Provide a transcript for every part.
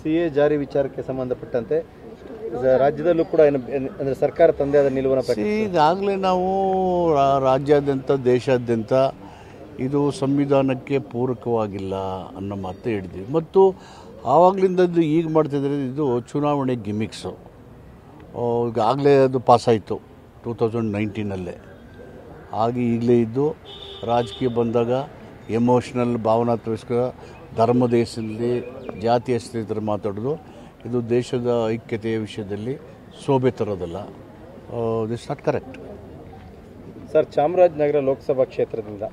CA ಜಾರಿ ವಿಚಾರಕ್ಕೆ ಸಂಬಂಧಪಟ್ಟಂತೆ ರಾಜ್ಯದಲ್ಲೂ ಕೂಡ ಅಂದರೆ ಸರ್ಕಾರ ತಂದೆಯಾದ ನಿಲುವನ್ನು ಈಗಾಗಲೇ ನಾವು ರಾಜ್ಯಾದ್ಯಂತ ದೇಶಾದ್ಯಂತ ಇದು ಸಂವಿಧಾನಕ್ಕೆ ಪೂರಕವಾಗಿಲ್ಲ ಅನ್ನೋ ಮಾತು ಹೇಳಿದ್ವಿ. ಮತ್ತು ಆವಾಗಲಿಂದ ಈಗ ಮಾಡ್ತಿದ್ರೆ ಇದು ಚುನಾವಣೆ ಗಿಮಿಕ್ಸು. ಈಗಾಗಲೇ ಅದು ಪಾಸಾಯಿತು 2019 ಹಾಗೆ ಈಗಲೇ ಇದ್ದು ರಾಜಕೀಯ ಬಂದಾಗ ಎಮೋಷ್ನಲ್ ಭಾವನಾತ್ಮಕ ಧರ್ಮದ ಹೆಸರಲ್ಲಿ ಜಾತಿ ಹೆಸರು ಮಾತಾಡೋದು ಇದು ದೇಶದ ಐಕ್ಯತೆಯ ವಿಷಯದಲ್ಲಿ ಶೋಭೆ ತರೋದಲ್ಲ. This not correct. Sir, Chamarajanagar Lok Sabha ಕ್ಷೇತ್ರದಿಂದ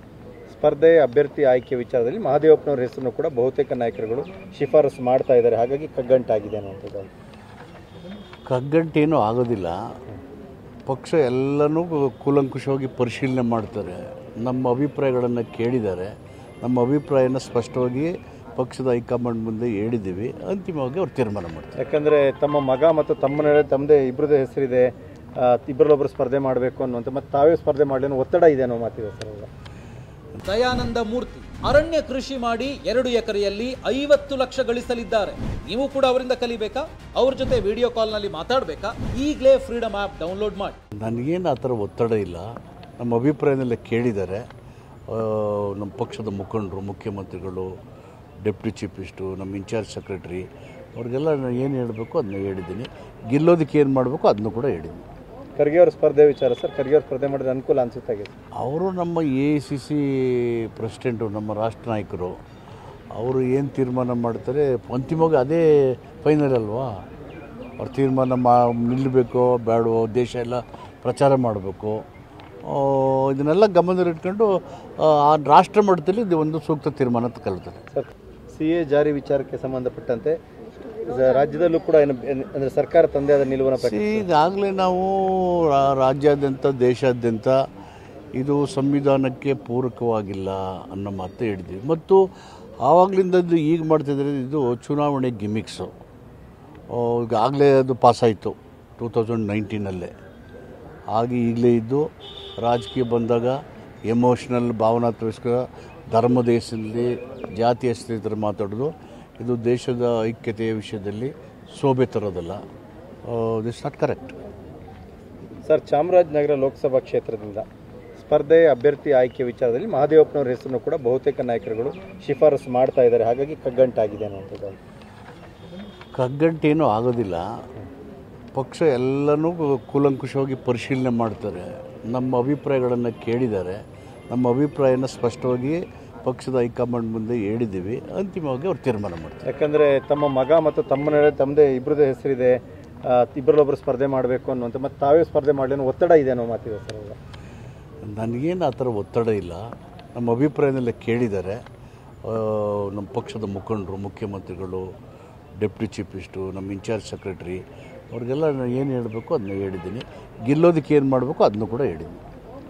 ಸ್ಪರ್ಧೆ ಅಭ್ಯರ್ಥಿ ಆಯ್ಕೆ ವಿಚಾರದಲ್ಲಿ ಮಹದೇವಪ್ಪನವ್ರ ಹೆಸರನ್ನು ಕೂಡ ಬಹುತೇಕ ನಾಯಕರುಗಳು ಶಿಫಾರಸು ಮಾಡ್ತಾ ಇದ್ದಾರೆ. ಹಾಗಾಗಿ ಕಗ್ಗಂಟಾಗಿದೆ ಅನ್ನುವಂಥದ್ದು. ಕಗ್ಗಂಟೇನೂ ಆಗೋದಿಲ್ಲ. ಪಕ್ಷ ಎಲ್ಲನೂ ಕೂಲಂಕುಷವಾಗಿ ಪರಿಶೀಲನೆ ಮಾಡ್ತಾರೆ. ನಮ್ಮ ಅಭಿಪ್ರಾಯಗಳನ್ನು ಕೇಳಿದ್ದಾರೆ. ನಮ್ಮ ಅಭಿಪ್ರಾಯನ ಸ್ಪಷ್ಟವಾಗಿ ಪಕ್ಷದ ಹೈಕಮಾಂಡ್ ಮುಂದೆ ಹೇಳಿದ್ದೀವಿ. ಅಂತಿಮವಾಗಿ ಅವ್ರು ತೀರ್ಮಾನ ಮಾಡ್ತಾರೆ. ಯಾಕಂದರೆ ತಮ್ಮ ಮಗ ಮತ್ತು ತಮ್ಮನೇ ತಮ್ಮದೇ ಇಬ್ಬರದೇ ಹೆಸರಿದೆ, ಇಬ್ಬರಲ್ಲೊಬ್ಬರು ಸ್ಪರ್ಧೆ ಮಾಡಬೇಕು ಅನ್ನುವಂಥ ಮತ್ತು ತಾವೇ ಸ್ಪರ್ಧೆ ಮಾಡಲಿ ಅನ್ನೋ ಒತ್ತಡ ಇದೆ ಅನ್ನೋ ಮಾತಿದೆ ಸರ್. ದಯಾನಂದ ಮೂರ್ತಿ ಅರಣ್ಯ ಕೃಷಿ ಮಾಡಿ 2 ಎಕರೆಯಲ್ಲಿ 50 ಲಕ್ಷ ಗಳಿಸಲಿದ್ದಾರೆ. ನೀವು ಕೂಡ ಅವರಿಂದ ಕಲಿಬೇಕಾ? ಅವ್ರ ಜೊತೆ ವಿಡಿಯೋ ಕಾಲ್ನಲ್ಲಿ ಮಾತಾಡಬೇಕಾ? ಈಗಲೇ ಫ್ರೀಡಮ್ ಆ್ಯಪ್ ಡೌನ್ಲೋಡ್ ಮಾಡಿ. ನನಗೇನು ಆ ಥರ ಒತ್ತಡ ಇಲ್ಲ. ನಮ್ಮ ಅಭಿಪ್ರಾಯನೆಲ್ಲ ಕೇಳಿದ್ದಾರೆ. ನಮ್ಮ ಪಕ್ಷದ ಮುಖಂಡರು, ಮುಖ್ಯಮಂತ್ರಿಗಳು, ಡೆಪ್ಯೂಟಿ ಚೀಫ್ ಮಿನಿಸ್ಟರು, ನಮ್ಮ ಇನ್ಚಾರ್ಜ್ ಸೆಕ್ರೆಟರಿ ಅವ್ರಿಗೆಲ್ಲ ನಾನು ಏನು ಹೇಳಬೇಕು ಅದನ್ನ ಹೇಳಿದ್ದೀನಿ. ಗೆಲ್ಲೋದಕ್ಕೆ ಏನು ಮಾಡಬೇಕು ಅದನ್ನು ಕೂಡ ಹೇಳಿದ್ದೀನಿ. ಖರ್ಗೆ ಅವ್ರ ಸ್ಪರ್ಧೆ ವಿಚಾರ ಸರ್, ಖರ್ಗೆ ಅವ್ರ ಸ್ಪರ್ಧೆ ಮಾಡಿದ್ರೆ ಅನುಕೂಲ ಅನಿಸುತ್ತಾಗಿದೆ. ಅವರು ನಮ್ಮ AICC ಪ್ರೆಸಿಡೆಂಟು, ನಮ್ಮ ರಾಷ್ಟ್ರ ನಾಯಕರು. ಅವರು ಏನು ತೀರ್ಮಾನ ಮಾಡ್ತಾರೆ ಅಂತಿಮವಾಗಿ ಅದೇ ಫೈನಲ್ ಅಲ್ವಾ. ಅವ್ರ ತೀರ್ಮಾನ ನಿಲ್ಲಬೇಕೋ ಬೇಡವೋ, ದೇಶ ಎಲ್ಲ ಪ್ರಚಾರ ಮಾಡಬೇಕು, ಇದನ್ನೆಲ್ಲ ಗಮನದಲ್ಲಿಟ್ಕೊಂಡು ಆ ರಾಷ್ಟ್ರ ಮಟ್ಟದಲ್ಲಿ ಇದು ಒಂದು ಸೂಕ್ತ ತೀರ್ಮಾನ ತಗೊಳ್ತಾರೆ. ಸರ್, ಸಿಎ ಜಾರಿ ವಿಚಾರಕ್ಕೆ ಸಂಬಂಧಪಟ್ಟಂತೆ ರಾಜ್ಯದಲ್ಲೂ ಕೂಡ ಅಂದರೆ ಸರ್ಕಾರ ತಂದೆಯಾದ ನಿಲುವನ್ನು ಈಗಾಗಲೇ ನಾವು ರಾಜ್ಯಾದ್ಯಂತ ದೇಶಾದ್ಯಂತ ಇದು ಸಂವಿಧಾನಕ್ಕೆ ಪೂರಕವಾಗಿಲ್ಲ ಅನ್ನೋ ಮಾತು ಹೇಳಿದ್ವಿ. ಮತ್ತು ಆವಾಗಲಿಂದ ಈಗ ಮಾಡ್ತಿದ್ರೆ ಇದು ಚುನಾವಣೆ ಗಿಮಿಕ್ಸು. ಈಗಾಗಲೇ ಅದು ಪಾಸಾಯಿತು 2019 ಹಾಗೆ ಈಗಲೇ ಇದ್ದು ರಾಜಕೀಯ ಬಂದಾಗ ಎಮೋಷ್ನಲ್ ಭಾವನಾತ್ಮಕ ಧರ್ಮದ ಹೆಸರಲ್ಲಿ ಜಾತಿ ಹೆಸರು ಮಾತಾಡೋದು ಇದು ದೇಶದ ಐಕ್ಯತೆಯ ವಿಷಯದಲ್ಲಿ ಶೋಭೆ ತರೋದಲ್ಲ. This not correct. Sir, Chamarajanagar Lok Sabha ಕ್ಷೇತ್ರದಿಂದ ಸ್ಪರ್ಧೆ ಅಭ್ಯರ್ಥಿ ಆಯ್ಕೆ ವಿಚಾರದಲ್ಲಿ ಮಹದೇವಪ್ಪನವ್ರ ಹೆಸರನ್ನು ಕೂಡ ಬಹುತೇಕ ನಾಯಕರುಗಳು ಶಿಫಾರಸು ಮಾಡ್ತಾ ಇದ್ದಾರೆ. ಹಾಗಾಗಿ ಕಗ್ಗಂಟಾಗಿದೆ ಅನ್ನುವಂಥದ್ದು. ಕಗ್ಗಂಟೇನೂ ಆಗೋದಿಲ್ಲ. ಪಕ್ಷ ಎಲ್ಲನೂ ಕೂಲಂಕುಷವಾಗಿ ಪರಿಶೀಲನೆ ಮಾಡ್ತಾರೆ. ನಮ್ಮ ಅಭಿಪ್ರಾಯಗಳನ್ನು ಕೇಳಿದ್ದಾರೆ. ನಮ್ಮ ಅಭಿಪ್ರಾಯನ ಸ್ಪಷ್ಟವಾಗಿ ಪಕ್ಷದ ಹೈಕಮಾಂಡ್ ಮುಂದೆ ಹೇಳಿದ್ದೀವಿ. ಅಂತಿಮವಾಗಿ ಅವ್ರು ತೀರ್ಮಾನ ಮಾಡ್ತಾರೆ. ಯಾಕಂದರೆ ತಮ್ಮ ಮಗ ಮತ್ತು ತಮ್ಮನೇ ತಮ್ಮದೇ ಇಬ್ಬರದೇ ಹೆಸರಿದೆ, ಇಬ್ಬರಲ್ಲೊಬ್ಬರು ಸ್ಪರ್ಧೆ ಮಾಡಬೇಕು ಅನ್ನುವಂಥ ಮತ್ತು ತಾವೇ ಸ್ಪರ್ಧೆ ಮಾಡಲಿ ಅನ್ನೋ ಒತ್ತಡ ಇದೆ ಅನ್ನೋ ಮಾತಿದೆ ಸರ್. ನನಗೇನು ಆ ಥರ ಒತ್ತಡ ಇಲ್ಲ. ನಮ್ಮ ಅಭಿಪ್ರಾಯನೆಲ್ಲ ಕೇಳಿದ್ದಾರೆ. ನಮ್ಮ ಪಕ್ಷದ ಮುಖಂಡರು, ಮುಖ್ಯಮಂತ್ರಿಗಳು, ಡೆಪ್ಯೂಟಿ ಚೀಫ್ ಮಿನಿಸ್ಟರು, ನಮ್ಮ ಇನ್ಚಾರ್ಜ್ ಸೆಕ್ರೆಟರಿ ಅವ್ರಿಗೆಲ್ಲ ನಾನು ಏನು ಹೇಳಬೇಕು ಅದನ್ನ ಹೇಳಿದ್ದೀನಿ. ಗೆಲ್ಲೋದಕ್ಕೆ ಏನು ಮಾಡಬೇಕು ಅದನ್ನು ಕೂಡ ಹೇಳಿದ್ದೀನಿ.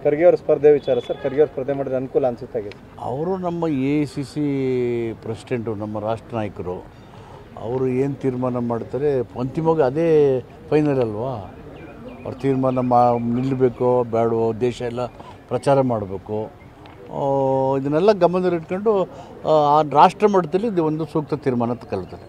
ಖರ್ಗೆ ಅವ್ರ ಸ್ಪರ್ಧೆ ವಿಚಾರ ಸರ್, ಖರ್ಗೆ ಅವ್ರ ಸ್ಪರ್ಧೆ ಮಾಡಿದ್ರೆ ಅನುಕೂಲ ಅನಿಸುತ್ತಾಗಿದೆ. ಅವರು ನಮ್ಮ AICC ಪ್ರೆಸಿಡೆಂಟು, ನಮ್ಮ ರಾಷ್ಟ್ರ ನಾಯಕರು. ಅವರು ಏನು ತೀರ್ಮಾನ ಮಾಡ್ತಾರೆ ಅಂತಿಮವಾಗಿ ಅದೇ ಫೈನಲ್ ಅಲ್ವಾ. ಅವ್ರ ತೀರ್ಮಾನ ನಿಲ್ಲಬೇಕೋ ಬೇಡವೋ, ದೇಶ ಎಲ್ಲ ಪ್ರಚಾರ ಮಾಡಬೇಕು, ಇದನ್ನೆಲ್ಲ ಗಮನದಲ್ಲಿಟ್ಕೊಂಡು ಆ ರಾಷ್ಟ್ರ ಮಟ್ಟದಲ್ಲಿ ಇದು ಒಂದು ಸೂಕ್ತ ತೀರ್ಮಾನ ತಗೊಳ್ತಾರೆ.